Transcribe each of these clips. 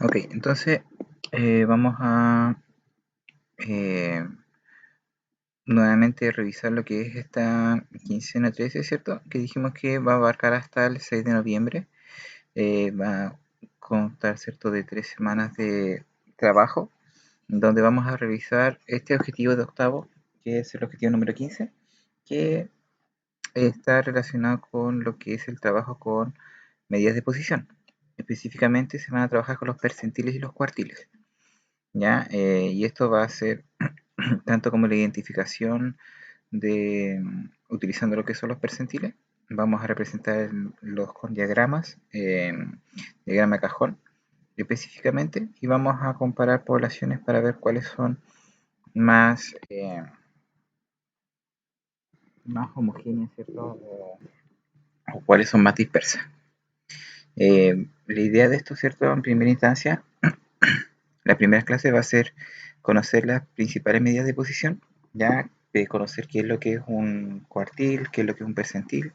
Ok, entonces vamos a nuevamente revisar lo que es esta quincena 13, ¿cierto? Que dijimos que va a abarcar hasta el 6 de noviembre. Va a constar, ¿cierto?, de 3 semanas de trabajo, donde vamos a revisar este objetivo de octavo, que es el objetivo número 15, que está relacionado con lo que es el trabajo con medidas de posición. Específicamente se van a trabajar con los percentiles y los cuartiles, ¿ya? Y esto va a ser tanto como la identificación de utilizando lo que son los percentiles. Vamos a representar los con diagramas, diagrama de cajón específicamente, y vamos a comparar poblaciones para ver cuáles son más, más homogéneas, ¿cierto? O cuáles son más dispersas. La idea de esto, ¿cierto? En primera instancia, la primera clase va a ser conocer las principales medidas de posición, ya conocer qué es lo que es un cuartil, qué es lo que es un percentil,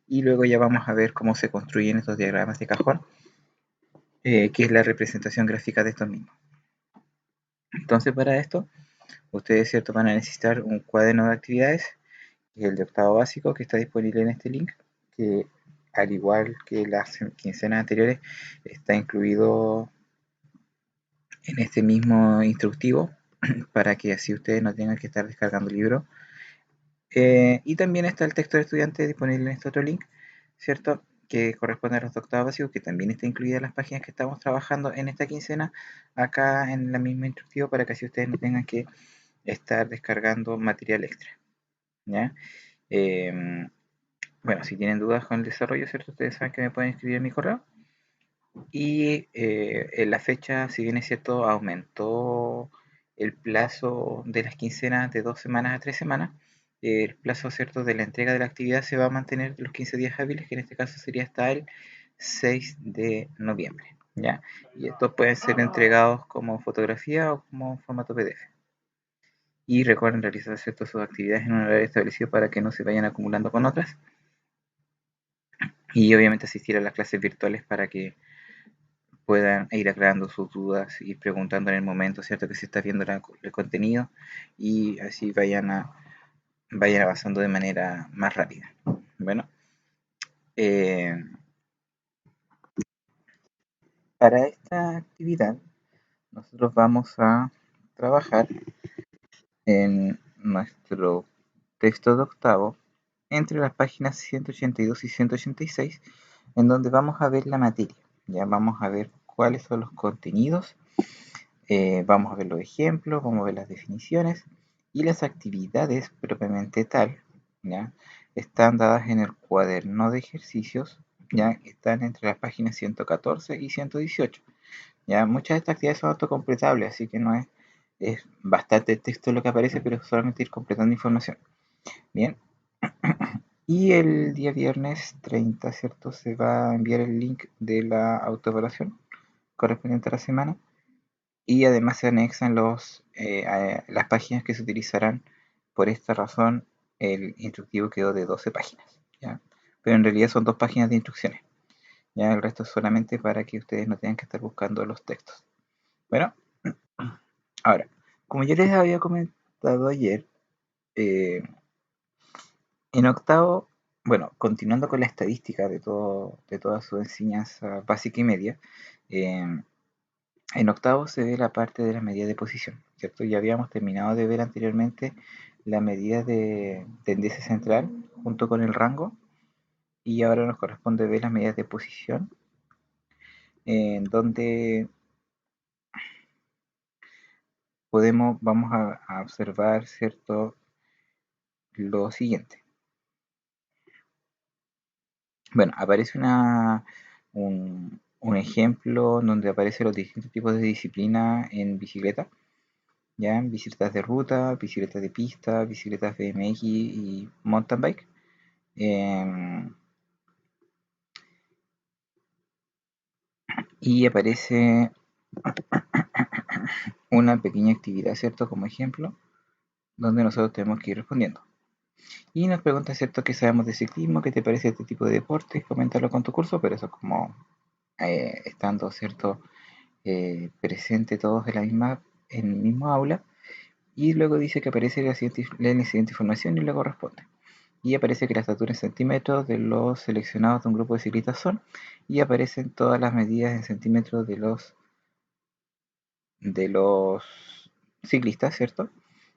y luego ya vamos a ver cómo se construyen estos diagramas de cajón, que es la representación gráfica de estos mismos. Entonces, para esto, ustedes, ¿cierto?, van a necesitar un cuaderno de actividades, que es el de octavo básico, que está disponible en este link, que al igual que las quincenas anteriores, está incluido en este mismo instructivo, para que así ustedes no tengan que estar descargando el libro. Y también está el texto de estudiante disponible en este otro link, ¿cierto? Que corresponde a los octavos básicos, que también está incluida en las páginas que estamos trabajando en esta quincena, acá en la misma instructivo, para que así ustedes no tengan que estar descargando material extra, ¿ya? Bueno, si tienen dudas con el desarrollo, ¿cierto? Ustedes saben que me pueden escribir en mi correo. Y en la fecha, si bien es cierto, aumentó el plazo de las quincenas de 2 semanas a 3 semanas. El plazo, cierto, de la entrega de la actividad se va a mantener los 15 días hábiles, que en este caso sería hasta el 6 de noviembre, ¿ya? Y estos pueden ser entregados como fotografía o como formato PDF. Y recuerden realizar, cierto, sus actividades en un horario establecido para que no se vayan acumulando con otras. Y obviamente asistir a las clases virtuales para que puedan ir aclarando sus dudas y preguntando en el momento, ¿cierto?, que se está viendo el contenido, y así vayan avanzando de manera más rápida. Bueno, eh, para esta actividad nosotros vamos a trabajar en nuestro texto de octavo entre las páginas 182 y 186, en donde vamos a ver la materia. Ya vamos a ver cuáles son los contenidos. Vamos a ver los ejemplos, vamos a ver las definiciones, y las actividades propiamente tal, ¿ya? Están dadas en el cuaderno de ejercicios, ¿ya? Están entre las páginas 114 y 118. ¿Ya? Muchas de estas actividades son autocompletables, así que no es bastante texto lo que aparece, pero es solamente ir completando información. Bien. Y el día viernes 30, ¿cierto?, se va a enviar el link de la autoevaluación correspondiente a la semana. Y además se anexan las páginas que se utilizarán. Por esta razón, el instructivo quedó de 12 páginas, ¿ya? Pero en realidad son 2 páginas de instrucciones. Ya el resto es solamente para que ustedes no tengan que estar buscando los textos. Bueno, ahora, como ya les había comentado ayer, eh, en octavo, bueno, continuando con la estadística de toda su enseñanza básica y media, eh, en octavo se ve la parte de la medida de posición, ¿cierto? Ya habíamos terminado de ver anteriormente la medida de tendencia central junto con el rango, y ahora nos corresponde ver las medidas de posición, en donde vamos a observar, ¿cierto?, lo siguiente. Bueno, aparece un ejemplo donde aparecen los distintos tipos de disciplina en bicicleta. ¿Ya? Bicicletas de ruta, bicicletas de pista, bicicletas BMX y mountain bike. Y aparece una pequeña actividad, ¿cierto?, como ejemplo, donde nosotros tenemos que ir respondiendo. Y nos pregunta, ¿cierto?, qué sabemos de ciclismo, qué te parece este tipo de deporte, coméntalo con tu curso, pero eso como estando, ¿cierto?, presente todos en el mismo aula, y luego dice que aparece leen la siguiente información y luego responde. Y aparece que la estatura en centímetros de los seleccionados de un grupo de ciclistas son, y aparecen todas las medidas en centímetros de los ciclistas, ¿cierto?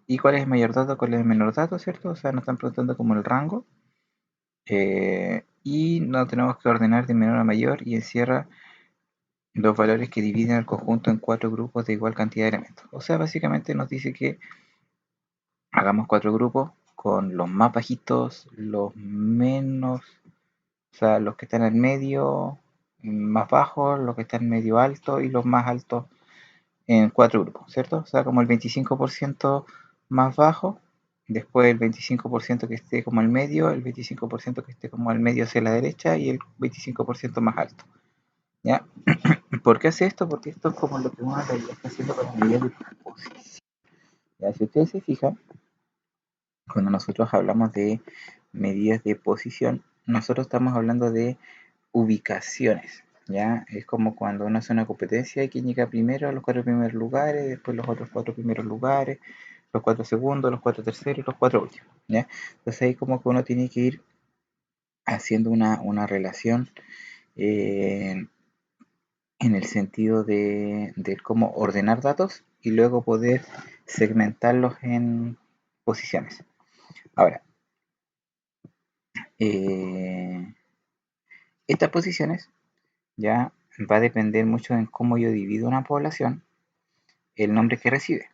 Y cuál es el mayor dato, cuál es el menor dato, ¿cierto? O sea, nos están preguntando como el rango. Y no tenemos que ordenar de menor a mayor y encierra los valores que dividen el conjunto en 4 grupos de igual cantidad de elementos. O sea, básicamente nos dice que hagamos 4 grupos con los más bajitos, los menos, o sea, los que están en medio, más bajos, los que están medio alto y los más altos en 4 grupos, ¿cierto? O sea, como el 25% más bajo, después el 25% que esté como al medio, el 25% que esté como al medio hacia la derecha y el 25% más alto. ¿Ya? ¿Por qué hace esto? Porque esto es como lo que uno en realidad está haciendo con las medidas de posición. ¿Ya? Si ustedes se fijan, cuando nosotros hablamos de medidas de posición, nosotros estamos hablando de ubicaciones. ¿Ya? Es como cuando uno hace una competencia y quien llega primero a los 4 primeros lugares, después los otros 4 primeros lugares, los 4 segundos, los 4 terceros y los 4 últimos. ¿Ya? Entonces ahí como que uno tiene que ir haciendo una relación eh, en el sentido de cómo ordenar datos y luego poder segmentarlos en posiciones. Ahora, eh, estas posiciones ya va a depender mucho en cómo yo divido una población, el nombre que recibe.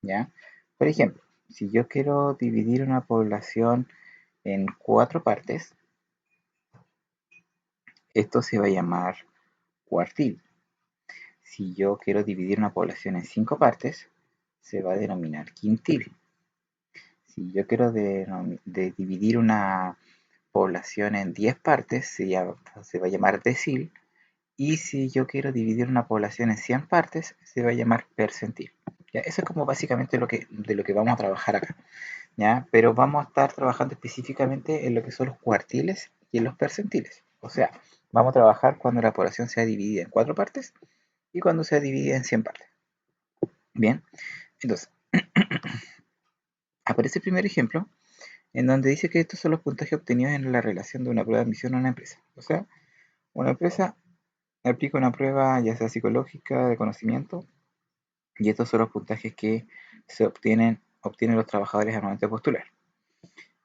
¿Ya? Por ejemplo, si yo quiero dividir una población en 4 partes, esto se va a llamar cuartil. Si yo quiero dividir una población en 5 partes, se va a denominar quintil. Si yo quiero dividir una población en 10 partes, se va a llamar decil. Y si yo quiero dividir una población en 100 partes, se va a llamar percentil. ¿Ya? Eso es como básicamente de lo que vamos a trabajar acá. ¿Ya? Pero vamos a estar trabajando específicamente en lo que son los cuartiles y en los percentiles. O sea, vamos a trabajar cuando la población sea dividida en 4 partes y cuando sea dividida en 100 partes. Bien, entonces, aparece el primer ejemplo en donde dice que estos son los puntajes obtenidos en la relación de una prueba de admisión a una empresa. O sea, una empresa aplica una prueba ya sea psicológica, de conocimiento, y estos son los puntajes que obtienen los trabajadores al momento de postular.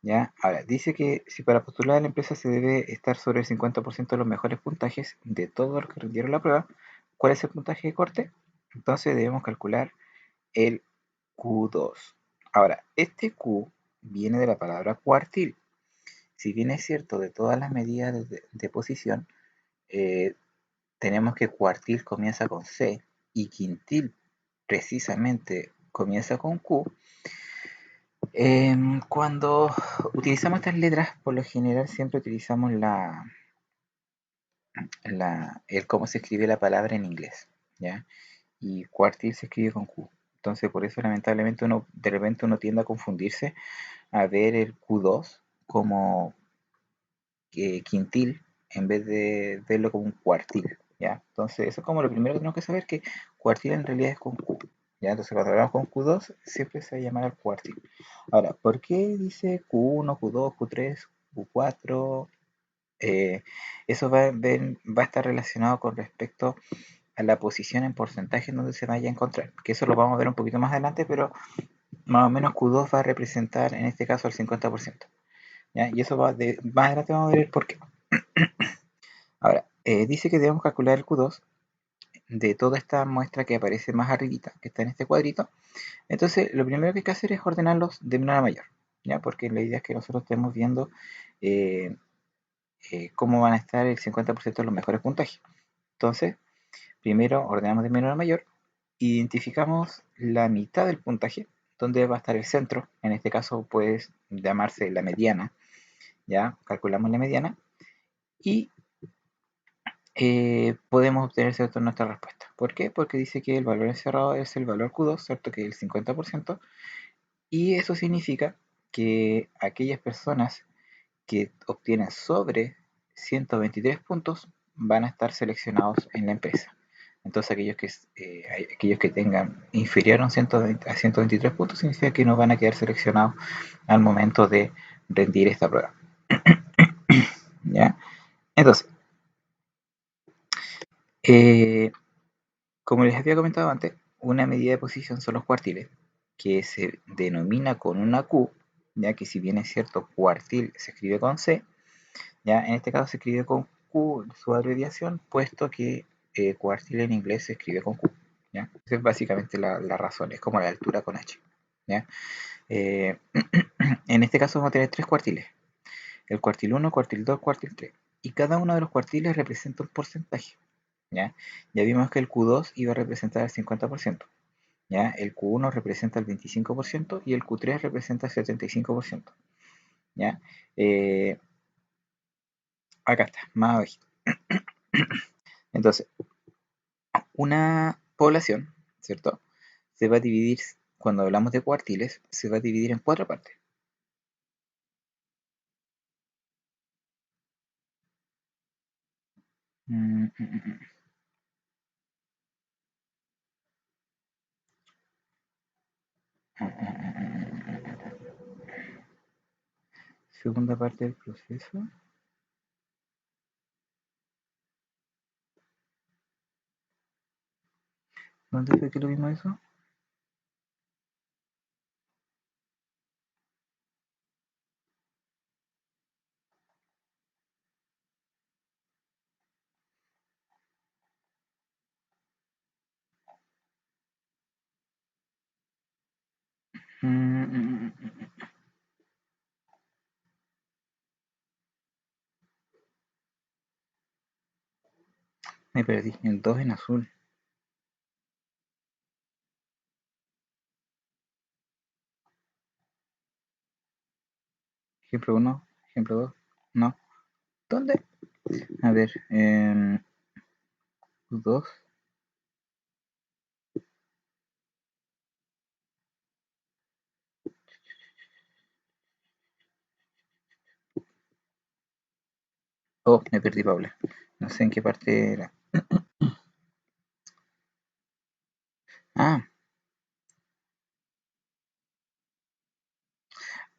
¿Ya? Ahora, dice que si para postular a la empresa se debe estar sobre el 50% de los mejores puntajes de todos los que rindieron la prueba, ¿cuál es el puntaje de corte? Entonces debemos calcular el Q2. Ahora, este Q viene de la palabra cuartil. Si bien es cierto, de todas las medidas de posición, eh, tenemos que cuartil comienza con C y quintil precisamente comienza con Q. Cuando utilizamos estas letras, por lo general siempre utilizamos el cómo se escribe la palabra en inglés, ¿ya? Y cuartil se escribe con Q. Entonces, por eso lamentablemente de repente uno tiende a confundirse a ver el Q2 como quintil en vez de verlo como un cuartil, ¿ya? Entonces, eso es como lo primero que tenemos que saber, que cuartil en realidad es con Q, ¿ya? Entonces, cuando hablamos con Q2, siempre se va a llamar al cuartil. Ahora, ¿por qué dice Q1, Q2, Q3, Q4? Eh, Eso va a estar relacionado con respecto a la posición en porcentaje en donde se vaya a encontrar, que eso lo vamos a ver un poquito más adelante, pero más o menos Q2 va a representar en este caso el 50%. ¿Ya? Y eso más adelante vamos a ver el por qué. Ahora, dice que debemos calcular el Q2 de toda esta muestra que aparece más arribita, que está en este cuadrito. Entonces, lo primero que hay que hacer es ordenarlos de menor a mayor, ¿ya? Porque la idea es que nosotros estemos viendo eh, cómo van a estar el 50% de los mejores puntajes. Entonces, primero ordenamos de menor a mayor, identificamos la mitad del puntaje, donde va a estar el centro, en este caso puede llamarse la mediana, ¿ya? Calculamos la mediana y podemos obtener, ¿cierto?, nuestra respuesta. ¿Por qué? Porque dice que el valor encerrado es el valor Q2, ¿cierto?, que es el 50%, y eso significa que aquellas personas que obtienen sobre 123 puntos van a estar seleccionados en la empresa. Entonces aquellos que tengan inferior a, 120 a 123 puntos significa que no van a quedar seleccionados al momento de rendir esta prueba. ¿Ya? Entonces, eh, como les había comentado antes, una medida de posición son los cuartiles, que se denomina con una Q, ya que si bien es cierto, cuartil se escribe con C, ya en este caso se escribe con Q, su abreviación, puesto que cuartil en inglés se escribe con Q. ¿Ya? Esa es básicamente la razón, es como la altura con H. ¿Ya? Eh, en este caso vamos a tener tres cuartiles, el cuartil 1, cuartil 2, cuartil 3, y cada uno de los cuartiles representa un porcentaje. ¿Ya? Ya vimos que el Q2 iba a representar el 50%, ¿ya? El Q1 representa el 25% y el Q3 representa el 75%. ¿Ya? Eh, Acá está, más abajito. Entonces, una población, ¿cierto? Se va a dividir, cuando hablamos de cuartiles, se va a dividir en cuatro partes. Mm, mm, mm, Segunda parte del proceso. ¿Dónde fue que lo vimos eso? Mm, mm, mm, Me perdí. El 2 en azul. Ejemplo uno, ejemplo 2. No. ¿Dónde? A ver, Q2. Oh, me perdí, Paula. No sé en qué parte era.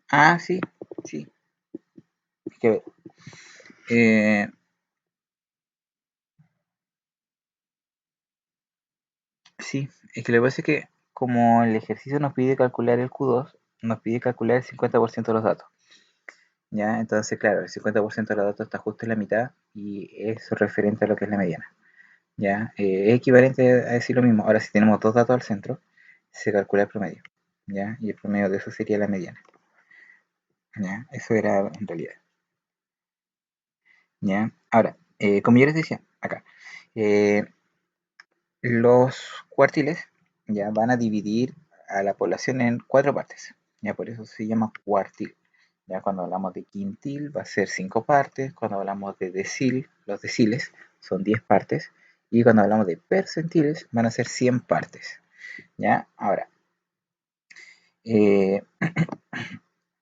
Ah, sí, sí. Es que, eh, sí, es que lo que pasa es que como el ejercicio nos pide calcular el Q2, nos pide calcular el 50% de los datos. ¿Ya? Entonces, claro, el 50% de los datos está justo en la mitad y es referente a lo que es la mediana. ¿Ya? Es equivalente a decir lo mismo. Ahora, si tenemos dos datos al centro, se calcula el promedio. ¿Ya? Y el promedio de eso sería la mediana. ¿Ya? Eso era en realidad. ¿Ya? Ahora, como yo les decía, acá, eh, los cuartiles ya van a dividir a la población en cuatro partes. Ya por eso se llama cuartil. Ya cuando hablamos de quintil va a ser cinco partes. Cuando hablamos de decil, los deciles son 10 partes. Y cuando hablamos de percentiles van a ser 100 partes. ¿Ya? Ahora, eh,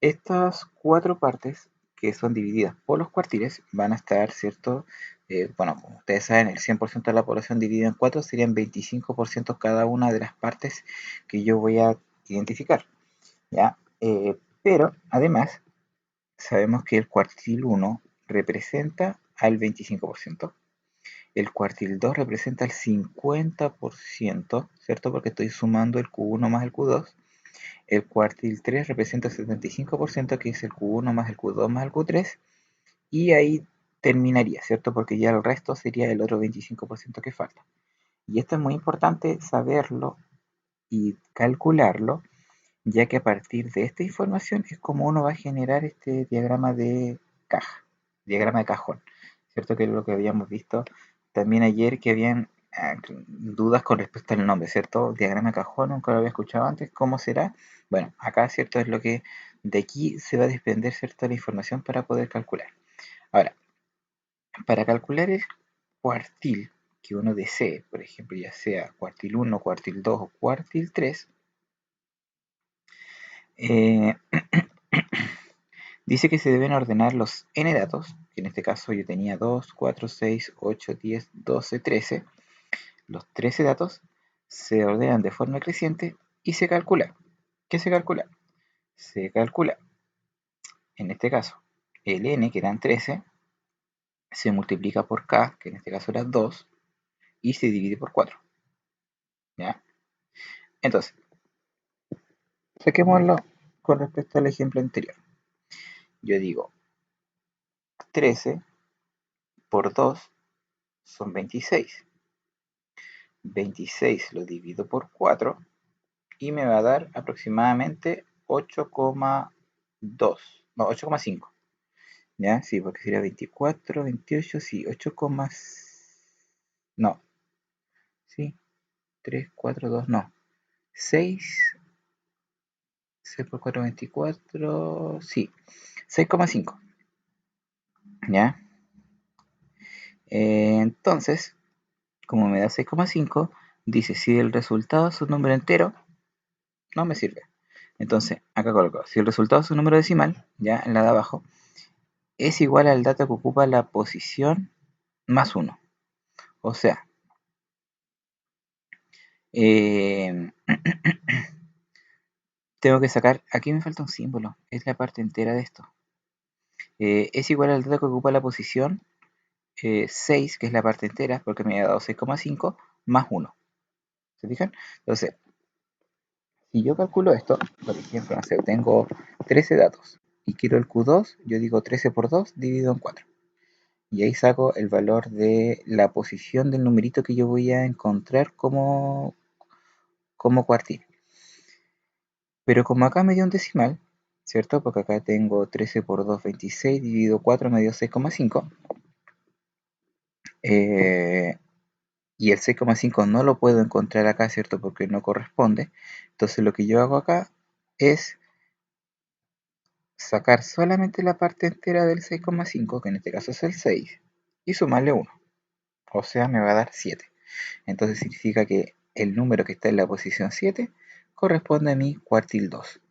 estas cuatro partes que son divididas por los cuartiles van a estar, ¿cierto? Bueno, como ustedes saben, el 100% de la población dividida en cuatro serían 25% cada una de las partes que yo voy a identificar, ¿ya? Pero, además, sabemos que el cuartil uno representa al 25%, el cuartil 2 representa el 50%, ¿cierto? Porque estoy sumando el Q1 más el Q2. El cuartil 3 representa el 75%, que es el Q1 más el Q2 más el Q3, y ahí terminaría, ¿cierto? Porque ya el resto sería el otro 25% que falta. Y esto es muy importante saberlo y calcularlo, ya que a partir de esta información es como uno va a generar este diagrama de caja, diagrama de cajón, ¿cierto? Que es lo que habíamos visto también ayer, que habían dudas con respecto al nombre, ¿cierto? Diagrama de cajón, nunca lo había escuchado antes, ¿cómo será? Bueno, acá, ¿cierto? Es lo que de aquí se va a desprender, ¿cierto? La información para poder calcular. Ahora, para calcular el cuartil que uno desee, por ejemplo, ya sea cuartil 1, cuartil 2 o cuartil 3, eh, dice que se deben ordenar los n datos, que en este caso yo tenía 2, 4, 6, 8, 10, 12, 13. Los 13 datos se ordenan de forma creciente y se calcula. ¿Qué se calcula? Se calcula, en este caso, el n, que eran 13, se multiplica por k, que en este caso era 2, y se divide por 4. ¿Ya? Entonces, saquémoslo con respecto al ejemplo anterior. Yo digo 13 por 2 son 26. 26 lo divido por 4 y me va a dar aproximadamente 8,2, no, 8,5. ¿Ya? Sí, porque sería 24, 28, sí, 8, no, sí, 3, 4, 2, no, 6, 6 por 4, 24, sí, 6,5. ¿Ya? Entonces, como me da 6,5, dice si el resultado es un número entero, no me sirve. Entonces, acá coloco, si el resultado es un número decimal, ya en la de abajo, es igual al dato que ocupa la posición más 1. O sea, eh, tengo que sacar, aquí me falta un símbolo, es la parte entera de esto. Es igual al dato que ocupa la posición 6, que es la parte entera, porque me ha dado 6,5, más 1. ¿Se fijan? Entonces, si yo calculo esto, por ejemplo, no sé, tengo 13 datos y quiero el Q2, yo digo 13 por 2 dividido en 4. Y ahí saco el valor de la posición del numerito que yo voy a encontrar como cuartil. Pero como acá me dio un decimal, ¿cierto? Porque acá tengo 13 por 2, 26, dividido 4 me dio 6,5. Y el 6,5 no lo puedo encontrar acá, ¿cierto? Porque no corresponde. Entonces lo que yo hago acá es sacar solamente la parte entera del 6,5, que en este caso es el 6, y sumarle 1. O sea, me va a dar 7. Entonces significa que el número que está en la posición 7 corresponde a mi cuartil 2.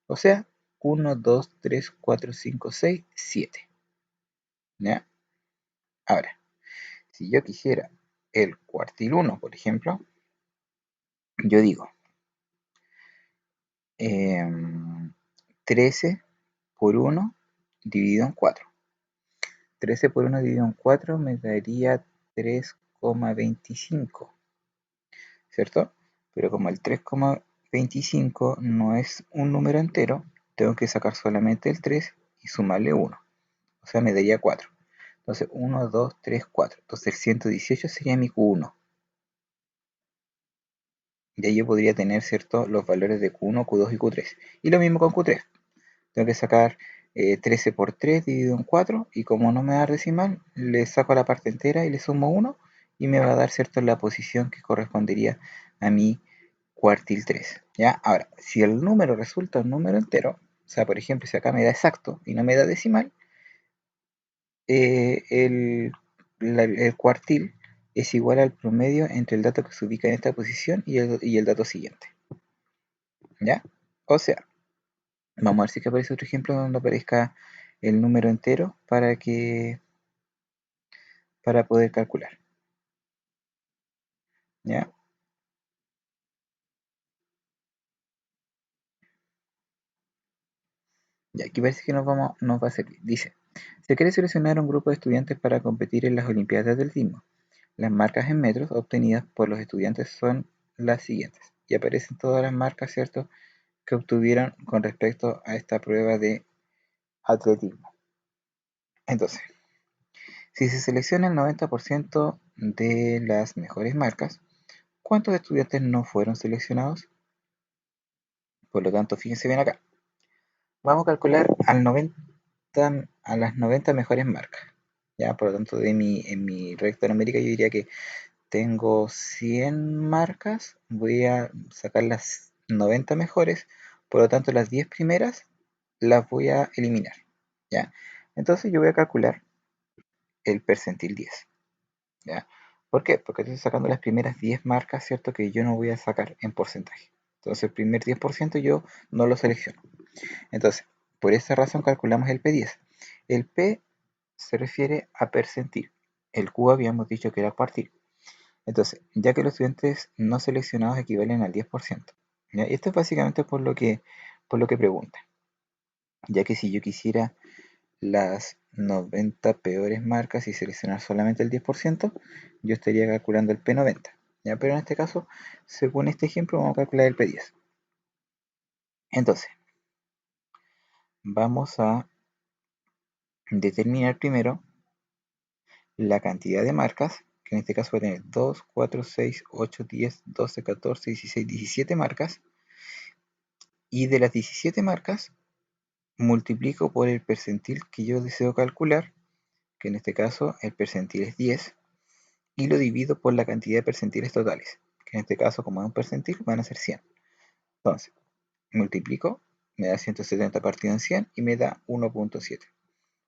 O sea, 1, 2, 3, 4, 5, 6, 7. ¿Ya? Ahora, si yo quisiera el cuartil 1, por ejemplo, yo digo 13 por 1 dividido en 4. 13 por 1 dividido en 4 me daría 3,25, ¿cierto? Pero como el 3,25 no es un número entero, tengo que sacar solamente el 3 y sumarle 1. O sea, me daría 4. Entonces, 1, 2, 3, 4. Entonces, el 118 sería mi Q1. Y ahí yo podría tener, ¿cierto?, los valores de Q1, Q2 y Q3. Y lo mismo con Q3. Tengo que sacar 13 por 3 dividido en 4. Y como no me da decimal, le saco la parte entera y le sumo 1. Y me va a dar, ¿cierto?, la posición que correspondería a mi cuartil 3. ¿Ya? Ahora, si el número resulta un número entero, o sea, por ejemplo, si acá me da exacto y no me da decimal, eh, el, el cuartil es igual al promedio entre el dato que se ubica en esta posición y el dato siguiente. ¿Ya? O sea, vamos a ver si que aparece otro ejemplo donde aparezca el número entero para poder calcular. ¿Ya? Y aquí parece que nos va a servir. Dice, se quiere seleccionar un grupo de estudiantes para competir en las Olimpiadas del Ritmo. Las marcas en metros obtenidas por los estudiantes son las siguientes. Y aparecen todas las marcas, ¿cierto?, que obtuvieron con respecto a esta prueba de atletismo. Entonces, si se selecciona el 90% de las mejores marcas, ¿cuántos estudiantes no fueron seleccionados? Por lo tanto, fíjense bien acá. Vamos a calcular a las 90 mejores marcas. Ya, por lo tanto, en mi recta numérica yo diría que tengo 100 marcas, voy a sacar las 90 mejores, por lo tanto las 10 primeras las voy a eliminar. ¿Ya? Entonces yo voy a calcular el percentil 10. ¿Ya? ¿Por qué? Porque estoy sacando las primeras 10 marcas, ¿cierto? Que yo no voy a sacar en porcentaje. Entonces el primer 10% yo no lo selecciono. Entonces, por esa razón calculamos el P10. El P se refiere a percentil. El Q habíamos dicho que era cuartil. Entonces, ya que los estudiantes no seleccionados equivalen al 10%, ¿ya? Y esto es básicamente por lo que preguntan, ya que si yo quisiera las 90 peores marcas y seleccionar solamente el 10%, yo estaría calculando el P90, ¿ya? Pero en este caso, según este ejemplo, vamos a calcular el P10. Entonces, vamos a determinar primero la cantidad de marcas, que en este caso va a tener 2, 4, 6, 8, 10, 12, 14, 16, 17 marcas, y de las 17 marcas multiplico por el percentil que yo deseo calcular, que en este caso el percentil es 10, y lo divido por la cantidad de percentiles totales, que en este caso, como es un percentil, van a ser 100. Entonces, multiplico, me da 170 partido en 100 y me da 1.7.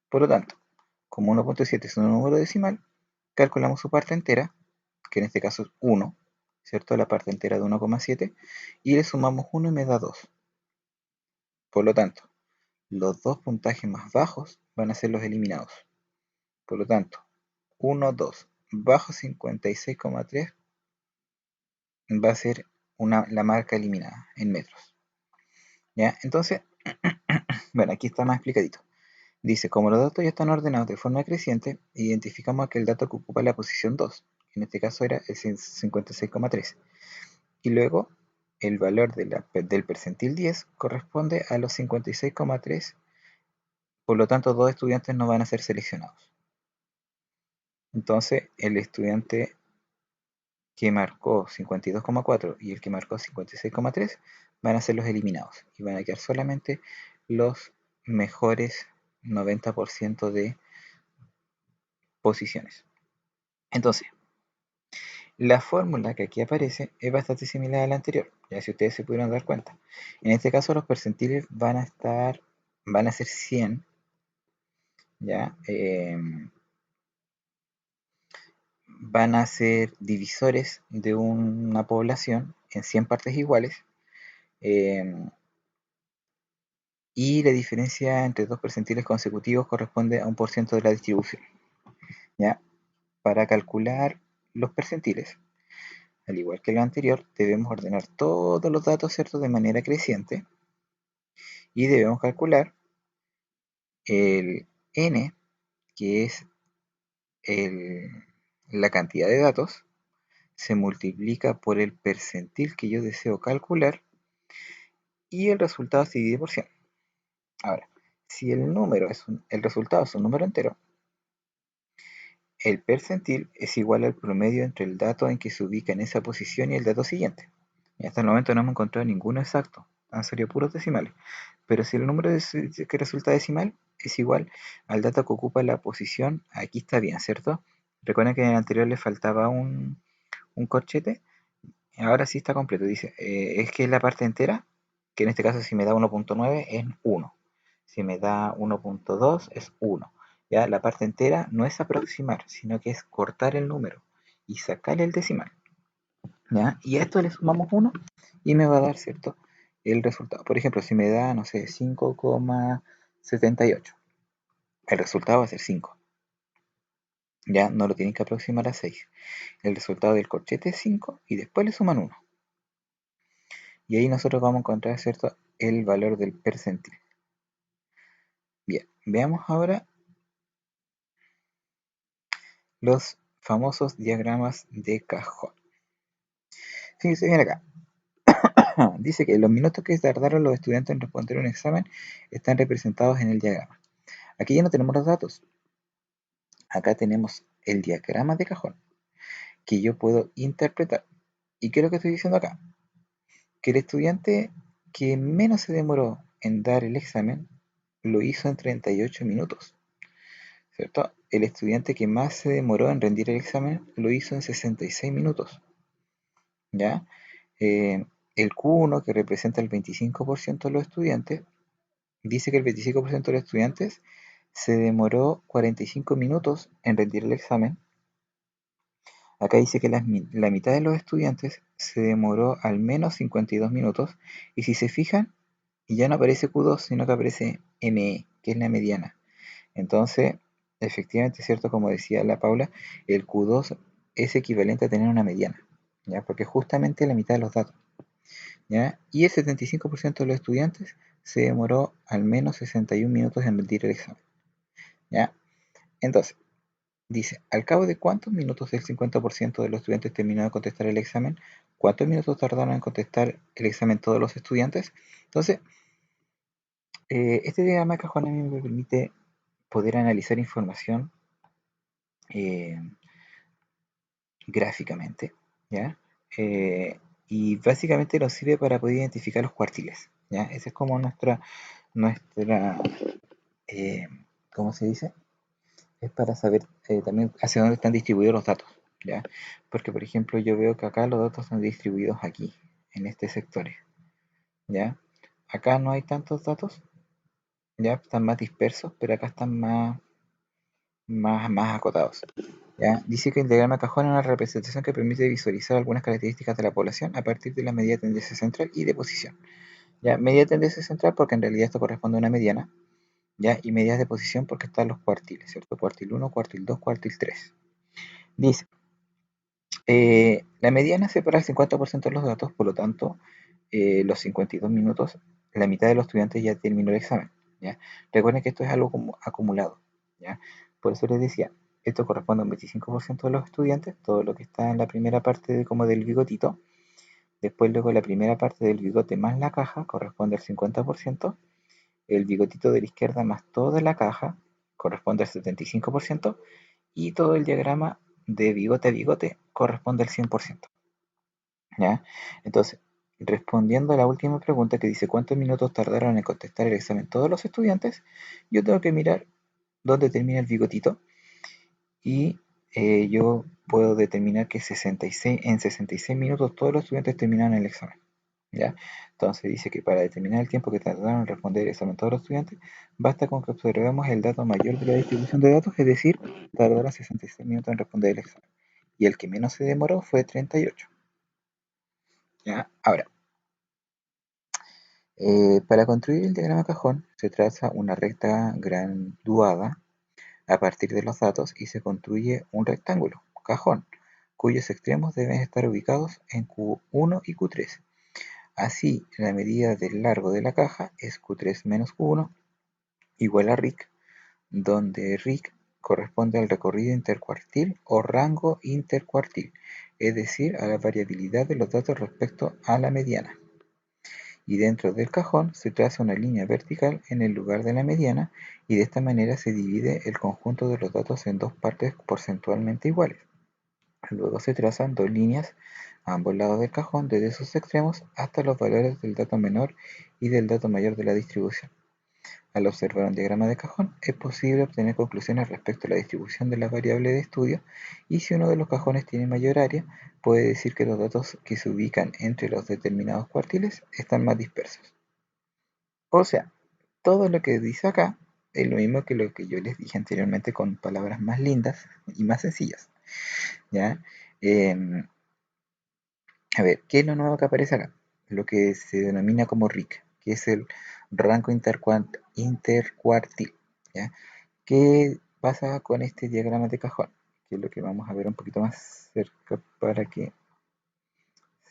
Por lo tanto, como 1.7 es un número decimal, calculamos su parte entera, que en este caso es 1, ¿cierto? La parte entera de 1,7, y le sumamos 1 y me da 2. Por lo tanto, los dos puntajes más bajos van a ser los eliminados. Por lo tanto, 1, 2 bajo 56,3 va a ser la marca eliminada en metros. ¿Ya? Entonces, bueno, aquí está más explicadito. Dice, como los datos ya están ordenados de forma creciente, identificamos aquel dato que ocupa la posición 2, que en este caso era el 56,3. Y luego, el valor del percentil 10 corresponde a los 56,3, por lo tanto, dos estudiantes no van a ser seleccionados. Entonces, el estudiante que marcó 52,4 y el que marcó 56,3 van a ser los eliminados y van a quedar solamente los mejores 90% de posiciones. Entonces, la fórmula que aquí aparece es bastante similar a la anterior, ya si ustedes se pudieron dar cuenta. En este caso los percentiles van a ser 100, ¿ya? Van a ser divisores de una población en 100 partes iguales, eh, y la diferencia entre dos percentiles consecutivos corresponde a un por ciento de la distribución, ¿ya? Para calcular los percentiles, al igual que lo anterior, debemos ordenar todos los datos, ¿cierto?, de manera creciente, y debemos calcular el n, que es el- la cantidad de datos, se multiplica por el percentil que yo deseo calcular y el resultado se divide por 100. Ahora, si el resultado es un número entero, el percentil es igual al promedio entre el dato en que se ubica en esa posición y el dato siguiente. Y hasta el momento no hemos encontrado ninguno exacto, han salido puros decimales. Pero si el número que resulta decimal es igual al dato que ocupa la posición, aquí está bien, ¿cierto? Recuerden que en el anterior le faltaba un corchete, ahora sí está completo. Dice, es que es la parte entera, que en este caso si me da 1.9 es 1. Si me da 1.2 es 1. Ya la parte entera no es aproximar, sino que es cortar el número y sacarle el decimal. ¿Ya? Y a esto le sumamos 1 y me va a dar, ¿cierto?, el resultado. Por ejemplo, si me da, no sé, 5,78, el resultado va a ser 5. Ya no lo tienen que aproximar a 6. El resultado del corchete es 5 y después le suman 1. Y ahí nosotros vamos a encontrar, ¿cierto?, el valor del percentil. Bien, veamos ahora los famosos diagramas de cajón. Fíjense bien acá. Dice que los minutos que tardaron los estudiantes en responder un examen están representados en el diagrama. Aquí ya no tenemos los datos. Acá tenemos el diagrama de cajón que yo puedo interpretar. ¿Y qué es lo que estoy diciendo acá? Que el estudiante que menos se demoró en dar el examen lo hizo en 38 minutos, ¿cierto? El estudiante que más se demoró en rendir el examen lo hizo en 66 minutos, ¿ya? Eh, el Q1, que representa el 25% de los estudiantes, dice que el 25% de los estudiantes se demoró 45 minutos en rendir el examen. Acá dice que la mitad de los estudiantes se demoró al menos 52 minutos, y si se fijan, ya no aparece Q2, sino que aparece ME, que es la mediana. Entonces, efectivamente es cierto, como decía la Paula, el Q2 es equivalente a tener una mediana, ¿ya? Porque es justamente la mitad de los datos, ¿ya? Y el 75% de los estudiantes se demoró al menos 61 minutos en rendir el examen, ¿ya? Entonces, dice, al cabo de cuántos minutos el 50% de los estudiantes terminó de contestar el examen, cuántos minutos tardaron en contestar el examen todos los estudiantes. Entonces, este diagrama de cajón a mí me permite poder analizar información eh, gráficamente, ¿ya? Y básicamente nos sirve para poder identificar los cuartiles, ¿ya? Esa es como nuestra eh, ¿cómo se dice? Es para saber también hacia dónde están distribuidos los datos, ¿ya? Porque, por ejemplo, yo veo que acá los datos están distribuidos aquí, en este sector, ¿ya? Acá no hay tantos datos, ¿ya? Están más dispersos, pero acá están más acotados, ¿ya? Dice que el diagrama de cajón es una representación que permite visualizar algunas características de la población a partir de la medida de tendencia central y de posición, ¿ya? Medida de tendencia central porque en realidad esto corresponde a una mediana, ¿ya? Y medidas de posición porque están los cuartiles, ¿cierto? Cuartil 1, cuartil 2, cuartil 3. Dice, la mediana separa el 50% de los datos, por lo tanto, los 52 minutos, la mitad de los estudiantes ya terminó el examen, ¿ya? Recuerden que esto es algo como acumulado, ¿ya? Por eso les decía, esto corresponde a un 25% de los estudiantes, todo lo que está en la primera parte como del bigotito, después luego la primera parte del bigote más la caja corresponde al 50%, el bigotito de la izquierda más toda la caja corresponde al 75%, y todo el diagrama de bigote a bigote corresponde al 100%, ¿ya? Entonces, respondiendo a la última pregunta que dice cuántos minutos tardaron en contestar el examen todos los estudiantes, yo tengo que mirar dónde termina el bigotito y yo puedo determinar que en 66 minutos todos los estudiantes terminaron el examen, ¿ya? Entonces dice que para determinar el tiempo que tardaron en responder el examen todos los estudiantes, basta con que observemos el dato mayor de la distribución de datos, es decir, tardaron 66 minutos en responder el examen. Y el que menos se demoró fue 38. ¿Ya? Ahora, para construir el diagrama cajón se traza una recta graduada a partir de los datos y se construye un rectángulo, cajón, cuyos extremos deben estar ubicados en Q1 y Q3. Así, la medida del largo de la caja es Q3 menos Q1 igual a RIC, donde RIC corresponde al recorrido intercuartil o rango intercuartil, es decir, a la variabilidad de los datos respecto a la mediana. Y dentro del cajón se traza una línea vertical en el lugar de la mediana y de esta manera se divide el conjunto de los datos en dos partes porcentualmente iguales. Luego se trazan dos líneas a ambos lados del cajón desde sus extremos hasta los valores del dato menor y del dato mayor de la distribución. Al observar un diagrama de cajón, es posible obtener conclusiones respecto a la distribución de las variables de estudio y si uno de los cajones tiene mayor área, puede decir que los datos que se ubican entre los determinados cuartiles están más dispersos. O sea, todo lo que dice acá es lo mismo que lo que yo les dije anteriormente con palabras más lindas y más sencillas, ¿ya? Em, a ver, ¿qué es lo nuevo que aparece acá? Lo que se denomina como RIC, que es el rango intercuartil, ¿ya? ¿Qué pasa con este diagrama de cajón? Que es lo que vamos a ver un poquito más cerca para que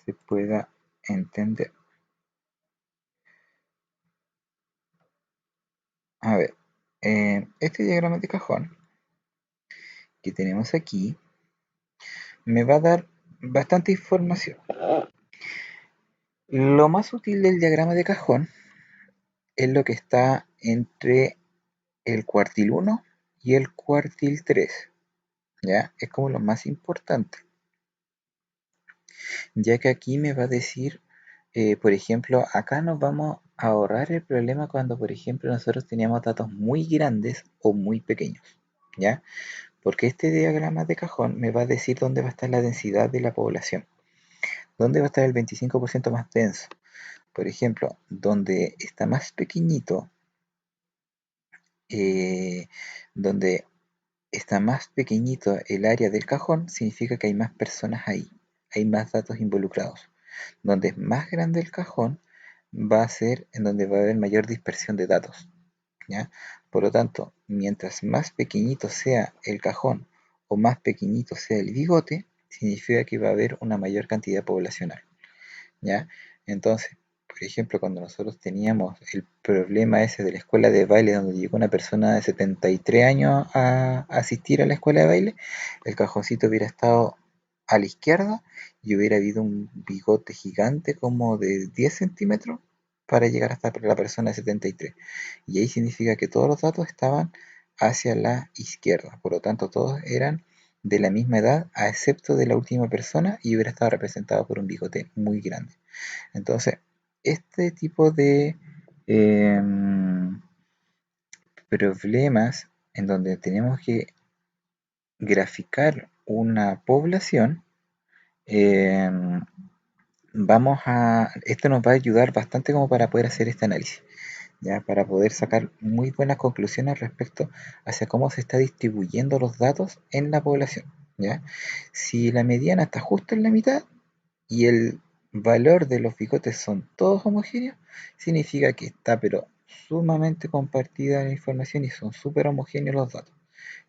se pueda entender. A ver, este diagrama de cajón que tenemos aquí me va a dar bastante información. Lo más útil del diagrama de cajón es lo que está entre el cuartil 1 y el cuartil 3, ¿ya? Es como lo más importante, ya que aquí me va a decir, por ejemplo, acá nos vamos a ahorrar el problema cuando, por ejemplo, nosotros teníamos datos muy grandes o muy pequeños, ¿ya? Porque este diagrama de cajón me va a decir dónde va a estar la densidad de la población, dónde va a estar el 25% más denso. Por ejemplo, donde está más pequeñito, eh, donde está más pequeñito el área del cajón, significa que hay más personas ahí, hay más datos involucrados. Donde es más grande el cajón, va a ser en donde va a haber mayor dispersión de datos, ¿ya? Por lo tanto, mientras más pequeñito sea el cajón o más pequeñito sea el bigote, significa que va a haber una mayor cantidad poblacional, ¿ya? Entonces, por ejemplo, cuando nosotros teníamos el problema ese de la escuela de baile, donde llegó una persona de 73 años a asistir a la escuela de baile, el cajoncito hubiera estado a la izquierda y hubiera habido un bigote gigante como de 10 centímetros para llegar hasta la persona de 73. Y ahí significa que todos los datos estaban hacia la izquierda, por lo tanto todos eran de la misma edad, a excepto de la última persona, y hubiera estado representado por un bigote muy grande. Entonces, este tipo de problemas en donde tenemos que graficar una población, em, esto nos va a ayudar bastante como para poder hacer este análisis, ya para poder sacar muy buenas conclusiones respecto hacia cómo se está distribuyendo los datos en la población, ¿ya? Si la mediana está justo en la mitad, y el valor de los bigotes son todos homogéneos, significa que está pero sumamente compartida la información y son súper homogéneos los datos,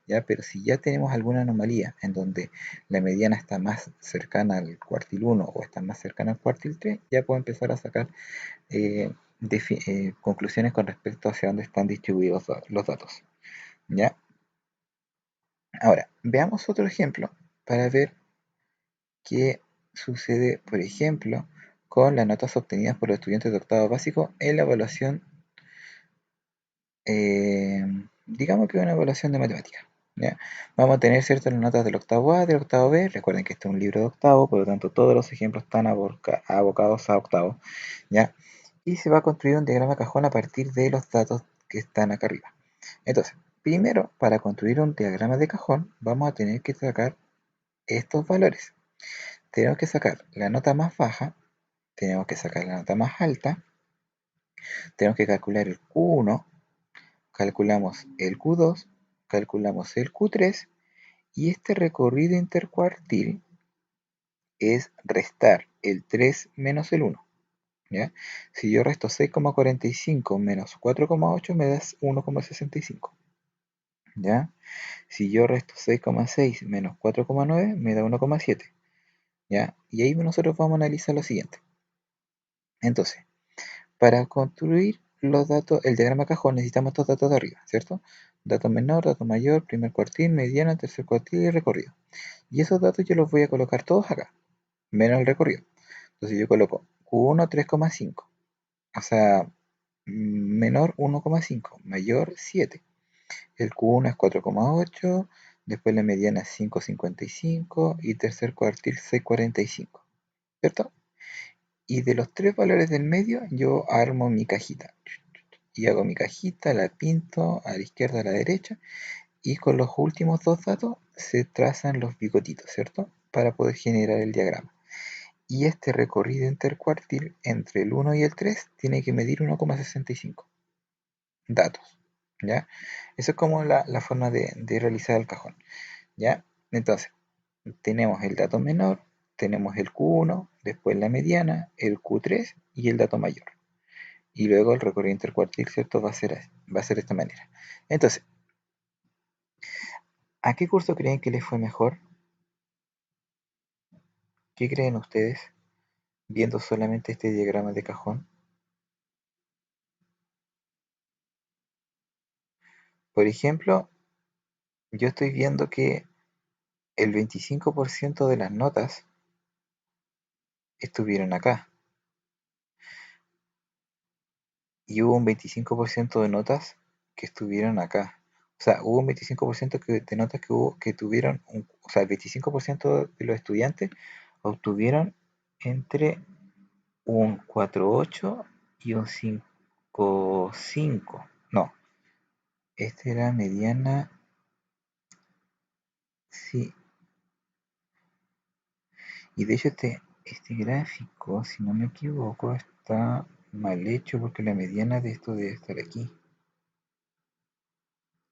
¿ya? Pero si ya tenemos alguna anomalía en donde la mediana está más cercana al cuartil 1 o está más cercana al cuartil 3, ya puedo empezar a sacar conclusiones con respecto hacia dónde están distribuidos los datos, ¿ya? Ahora, veamos otro ejemplo para ver qué sucede, por ejemplo, con las notas obtenidas por los estudiantes de octavo básico en la evaluación, eh, digamos que una evaluación de matemáticas. ¿Ya? Vamos a tener ciertas notas del octavo A, del octavo B. Recuerden que este es un libro de octavo, por lo tanto todos los ejemplos están abocados a octavo. ¿Ya? Y se va a construir un diagrama cajón a partir de los datos que están acá arriba. Entonces, primero, para construir un diagrama de cajón, vamos a tener que sacar estos valores. Tenemos que sacar la nota más baja, tenemos que sacar la nota más alta, tenemos que calcular el Q1, calculamos el Q2, calculamos el Q3 y este recorrido intercuartil es restar el 3 menos el 1. ¿Ya? Si yo resto 6,45 menos 4,8 me da 1,65. ¿Ya? Si yo resto 6,6 menos 4,9 me da 1,7. ¿Ya? Y ahí nosotros vamos a analizar lo siguiente. Entonces, para construir los datos, el diagrama cajón, necesitamos estos datos de arriba, ¿cierto? Dato menor, dato mayor, primer cuartil, mediana, tercer cuartil y recorrido. Y esos datos yo los voy a colocar todos acá, menos el recorrido. Entonces yo coloco Q1 3,5, o sea, menor 1,5, mayor 7. El Q1 es 4,8, después la mediana es 5,55 y tercer cuartil 6,45, ¿cierto? Y de los tres valores del medio yo armo mi cajita. Y hago mi cajita, la pinto a la izquierda, a la derecha, y con los últimos dos datos se trazan los bigotitos, ¿cierto? Para poder generar el diagrama. Y este recorrido intercuartil entre el 1 y el 3 tiene que medir 1,65 datos, ¿ya? Eso es como la forma de realizar el cajón, ¿ya? Entonces, tenemos el dato menor, tenemos el Q1, después la mediana, el Q3 y el dato mayor. Y luego el recorrido intercuartil, ¿cierto? Va a ser de esta manera. Entonces, ¿a qué curso creen que les fue mejor? ¿Qué creen ustedes viendo solamente este diagrama de cajón? Por ejemplo, yo estoy viendo que el 25% de las notas estuvieron acá y hubo un 25% de notas que estuvieron acá. O sea, hubo un 25% de notas que tuvieron, o sea, el 25% de los estudiantes obtuvieron entre un 4,8 y un 5,5. No, esta era mediana, sí. Y de hecho este gráfico, si no me equivoco, está mal hecho porque la mediana de esto debe estar aquí.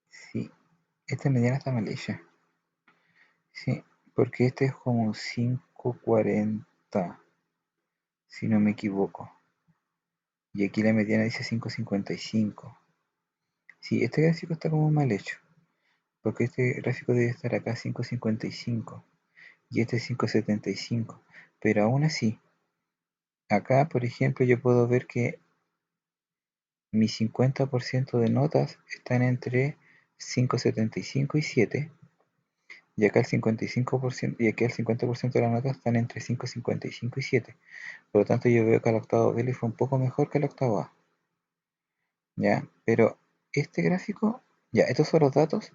Sí, esta mediana está mal hecha. Sí, porque este es como un 5,40, si no me equivoco. Y aquí la mediana dice 5,55. Sí, este gráfico está como mal hecho, porque este gráfico debe estar acá 5,55. y este es 5,75. Pero aún así, acá, por ejemplo, yo puedo ver que mi 50% de notas están entre 5,75 y 7, y acá el 55%, y aquí el 50% de las notas están entre 5,55 y 7. Por lo tanto, yo veo que el octavo B le fue un poco mejor que el octavo A. ¿Ya? Pero este gráfico, ya, estos son los datos,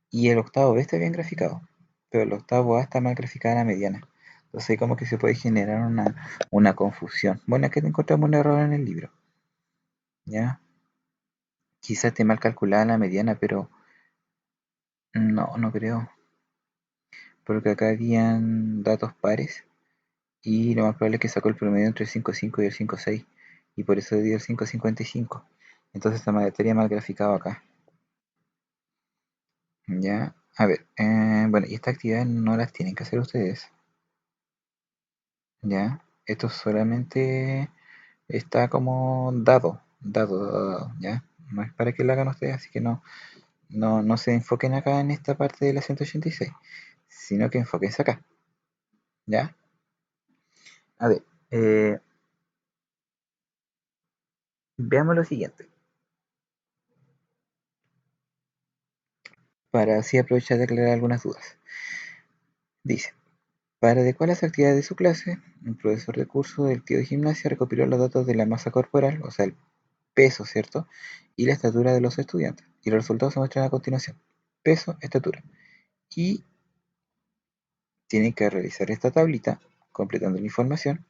y el octavo B está bien graficado, pero el octavo A está mal graficada la mediana. Entonces ahí como que se puede generar una confusión. Bueno, aquí encontramos un error en el libro, ¿ya? Quizás esté mal calculada la mediana, pero no, no creo, porque acá habían datos pares, y lo más probable es que sacó el promedio entre el 5,5 y el 5,6, y por eso dio el 5,55. Entonces esta materia mal graficado acá. Ya, a ver, bueno, y estas actividades no las tienen que hacer ustedes, ya. Esto solamente está como dado, ya. No es para que lo hagan ustedes, así que no se enfoquen acá en esta parte de la 186, sino que enfóquense acá, ya. A ver, veamos lo siguiente, para así aprovechar de aclarar algunas dudas. Dice, para adecuar las actividades de su clase, un profesor de curso del tío de gimnasia recopiló los datos de la masa corporal, o sea, el peso, ¿cierto? Y la estatura de los estudiantes. Y los resultados se muestran a continuación. Peso, estatura. Y tienen que realizar esta tablita, completando la información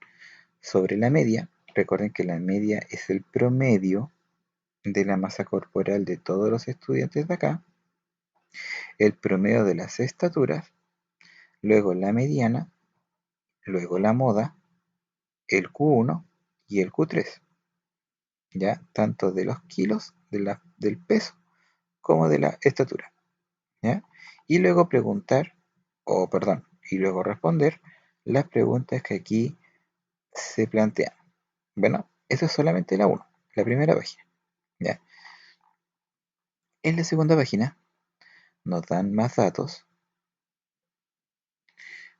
sobre la media. Recuerden que la media es el promedio de la masa corporal de todos los estudiantes de acá, el promedio de las estaturas, luego la mediana, luego la moda, el Q1 y el Q3, ¿ya? Tanto de los kilos, del peso, como de la estatura, ¿ya? Y luego preguntar, o perdón, y luego responder las preguntas que aquí se plantean. Bueno, eso es solamente la 1, la primera página, ¿ya? En la segunda página nos dan más datos,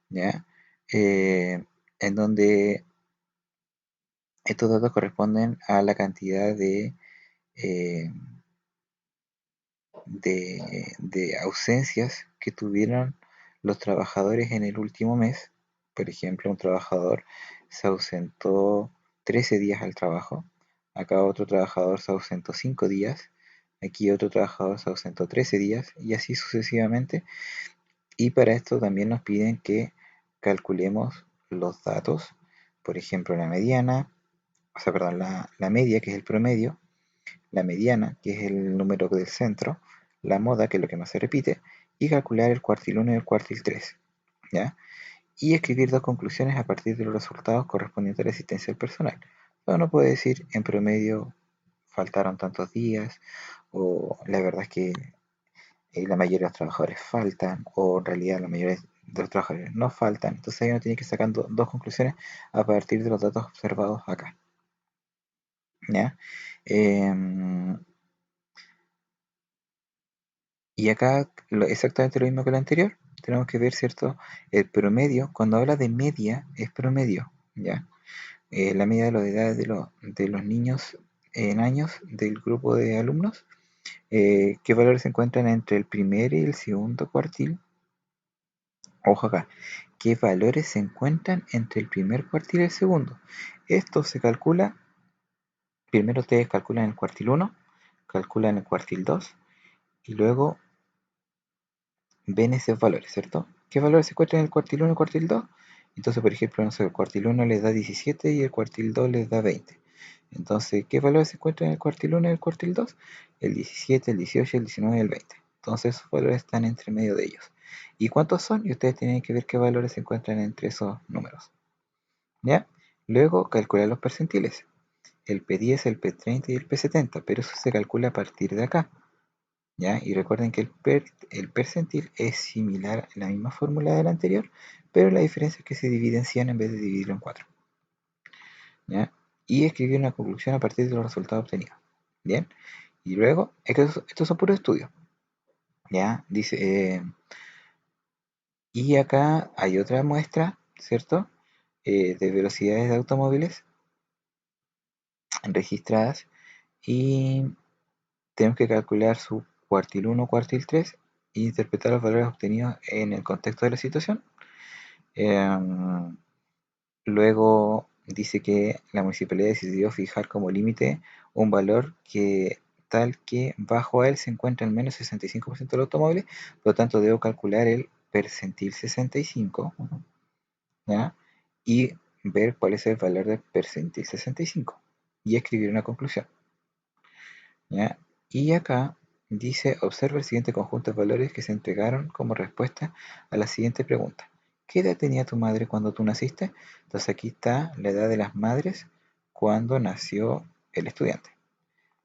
¿ya? Eh, en donde estos datos corresponden a la cantidad eh, de ausencias que tuvieron los trabajadores en el último mes. Por ejemplo, un trabajador se ausentó 13 días al trabajo, acá otro trabajador se ausentó 5 días, aquí otro trabajador se ausentó 13 días, y así sucesivamente. Y para esto también nos piden que calculemos los datos, por ejemplo, la mediana, o sea, perdón, la media, que es el promedio, la mediana, que es el número del centro, la moda, que es lo que más se repite, y calcular el cuartil 1 y el cuartil 3, ¿ya? Y escribir dos conclusiones a partir de los resultados correspondientes a la asistencia del personal. Uno puede decir, en promedio faltaron tantos días, o la verdad es que la mayoría de los trabajadores faltan, o en realidad la mayoría de los trabajadores no faltan. Entonces ahí uno tiene que ir sacando dos conclusiones a partir de los datos observados acá, ¿ya? Em, Y acá exactamente lo mismo que lo anterior. Tenemos que ver, ¿cierto? El promedio, cuando habla de media, es promedio, ¿ya? La media de las edades de los niños en años del grupo de alumnos. ¿Qué valores se encuentran entre el primer y el segundo cuartil? Ojo acá. ¿Qué valores se encuentran entre el primer cuartil y el segundo? Esto se calcula, primero ustedes calculan el cuartil 1, calculan el cuartil 2, y luego ven esos valores, ¿cierto? ¿Qué valores se encuentran en el cuartil 1 y el cuartil 2? Entonces, por ejemplo, no sé, el cuartil 1 les da 17 y el cuartil 2 les da 20. Entonces, ¿qué valores se encuentran en el cuartil 1 y el cuartil 2? El 17, el 18, el 19 y el 20. Entonces, esos valores están entre medio de ellos. ¿Y cuántos son? Y ustedes tienen que ver qué valores se encuentran entre esos números, ¿ya? Luego, calcular los percentiles. El P10, el P30 y el P70, pero eso se calcula a partir de acá. ¿Ya? Y recuerden que el percentil es similar a la misma fórmula del anterior, pero la diferencia es que se divide en 100 en vez de dividirlo en 4. ¿Ya? Y escribir una conclusión a partir de los resultados obtenidos. ¿Bien? Y luego, estos son puros estudios. ¿Ya? Dice, Y acá hay otra muestra, ¿cierto? De velocidades de automóviles registradas y tenemos que calcular su cuartil uno, cuartil 3 e interpretar los valores obtenidos en el contexto de la situación. Em, Luego dice que la municipalidad decidió fijar como límite un valor que tal que bajo él se encuentra al menos 65% de los automóviles, por lo tanto debo calcular el percentil 65, ¿ya? Y ver cuál es el valor del percentil 65 y escribir una conclusión, ¿ya? Y acá dice, observa el siguiente conjunto de valores que se entregaron como respuesta a la siguiente pregunta. ¿Qué edad tenía tu madre cuando tú naciste? Entonces aquí está la edad de las madres cuando nació el estudiante,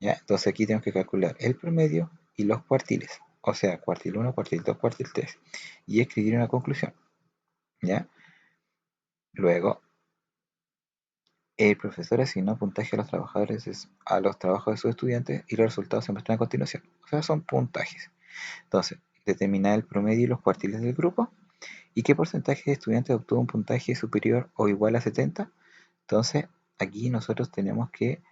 ¿ya? Entonces aquí tenemos que calcular el promedio y los cuartiles, o sea, cuartil uno, cuartil 2, cuartil 3, y escribir una conclusión, ¿ya? Luego, el profesor asignó puntaje a los trabajadores a los trabajos de sus estudiantes y los resultados se muestran a continuación. O sea, son puntajes. Entonces, determinar el promedio y los cuartiles del grupo y qué porcentaje de estudiantes obtuvo un puntaje superior o igual a 70. Entonces, aquí nosotros tenemos que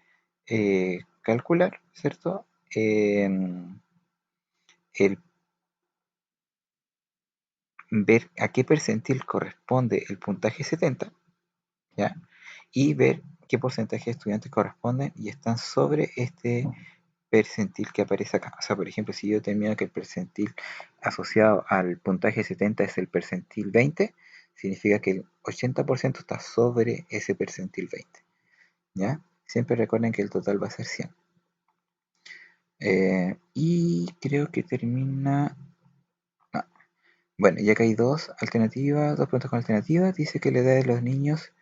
calcular, ¿cierto? El ver a qué percentil corresponde el puntaje 70, ¿ya? Y ver qué porcentaje de estudiantes corresponden y están sobre este percentil que aparece acá. O sea, por ejemplo, si yo determino que el percentil asociado al puntaje 70 es el percentil 20, significa que el 80% está sobre ese percentil 20, ¿ya? Siempre recuerden que el total va a ser 100. Y creo que termina... no. Bueno, ya que hay dos alternativas, dos preguntas con alternativas, dice que la edad de los niños,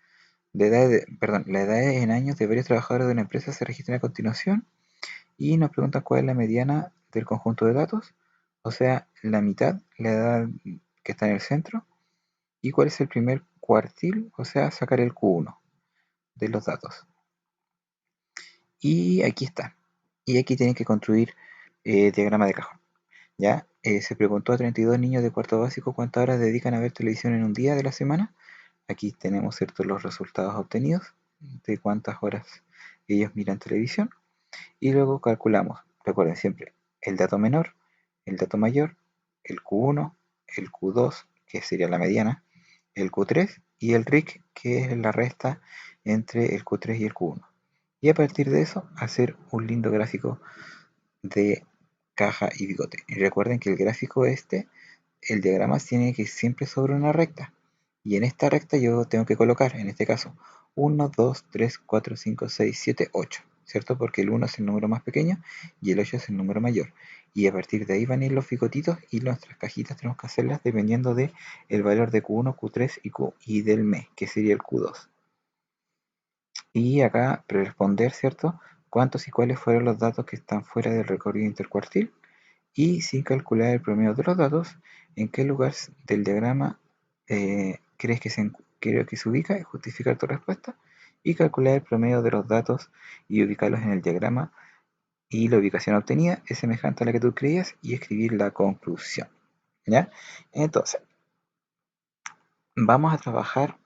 la edad en años de varios trabajadores de una empresa se registra a continuación. Y nos preguntan cuál es la mediana del conjunto de datos, o sea, la mitad, la edad que está en el centro, y cuál es el primer cuartil, o sea, sacar el Q1 de los datos. Y aquí está. Y aquí tienen que construir diagrama de cajón. ¿Ya? Se preguntó a 32 niños de cuarto básico cuántas horas dedican a ver televisión en un día de la semana. Aquí tenemos, ¿cierto?, los resultados obtenidos de cuántas horas ellos miran televisión. Y luego calculamos, recuerden siempre, el dato menor, el dato mayor, el Q1, el Q2, que sería la mediana, el Q3 y el RIC, que es la resta entre el Q3 y el Q1. Y a partir de eso, hacer un lindo gráfico de caja y bigote. Y recuerden que el gráfico el diagrama tiene que ir siempre sobre una recta. Y en esta recta yo tengo que colocar, en este caso, 1, 2, 3, 4, 5, 6, 7, 8, ¿cierto? Porque el 1 es el número más pequeño y el 8 es el número mayor. Y a partir de ahí van a ir los bigotitos y nuestras cajitas tenemos que hacerlas dependiendo de el valor de Q1, Q3 y del mes, que sería el Q2. Y acá responder, ¿cierto? ¿Cuántos y cuáles fueron los datos que están fuera del recorrido intercuartil? Y sin calcular el promedio de los datos, en qué lugar del diagrama creo que se ubica y justificar tu respuesta, y calcular el promedio de los datos y ubicarlos en el diagrama y la ubicación obtenida es semejante a la que tú creías y escribir la conclusión, ¿ya? Entonces, vamos a trabajar,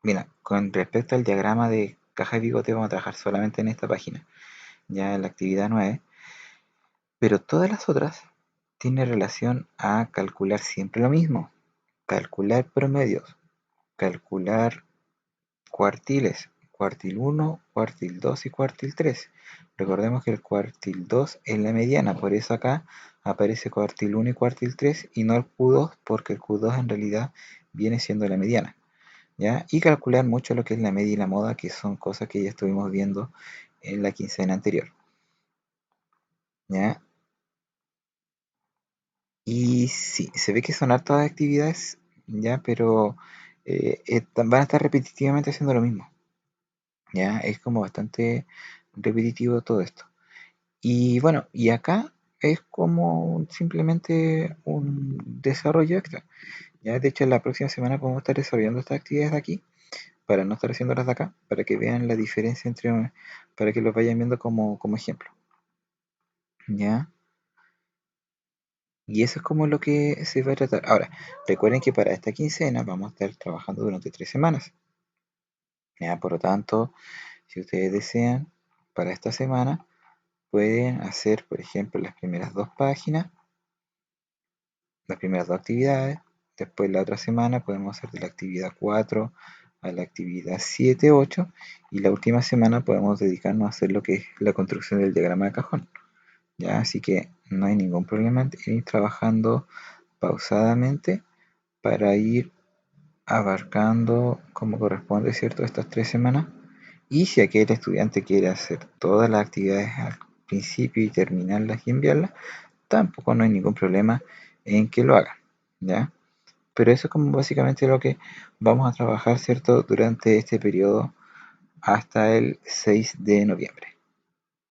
mira, con respecto al diagrama de caja de bigote vamos a trabajar solamente en esta página, ya en la actividad 9, pero todas las otras tienen relación a calcular siempre lo mismo. Calcular promedios, calcular cuartiles, cuartil 1, cuartil 2 y cuartil 3. Recordemos que el cuartil 2 es la mediana, por eso acá aparece cuartil 1 y cuartil 3 y no el Q2, porque el Q2 en realidad viene siendo la mediana, ¿ya? Y calcular mucho lo que es la media y la moda, que son cosas que ya estuvimos viendo en la quincena anterior, ¿ya? Y sí, se ve que son hartas actividades, ¿ya? Pero van a estar repetitivamente haciendo lo mismo. Ya es como bastante repetitivo todo esto. Y bueno, y acá es como simplemente un desarrollo extra. Ya de hecho, la próxima semana podemos estar desarrollando estas actividades de aquí para no estar haciéndolas de acá, para que vean la diferencia para que los vayan viendo como ejemplo. ¿Ya? Y eso es como lo que se va a tratar. Ahora, recuerden que para esta quincena vamos a estar trabajando durante 3 semanas. ¿Ya? Por lo tanto, si ustedes desean, para esta semana pueden hacer, por ejemplo, las primeras 2 páginas, las primeras 2 actividades. Después la otra semana podemos hacer de la actividad 4 a la actividad 7, 8. Y la última semana podemos dedicarnos a hacer lo que es la construcción del diagrama de cajón. ¿Ya? Así que no hay ningún problema en ir trabajando pausadamente para ir abarcando como corresponde, ¿cierto?, estas 3 semanas. Y si aquel estudiante quiere hacer todas las actividades al principio y terminarlas y enviarlas, tampoco no hay ningún problema en que lo haga, ¿ya? Pero eso es como básicamente lo que vamos a trabajar, ¿cierto?, durante este periodo hasta el 6 de noviembre.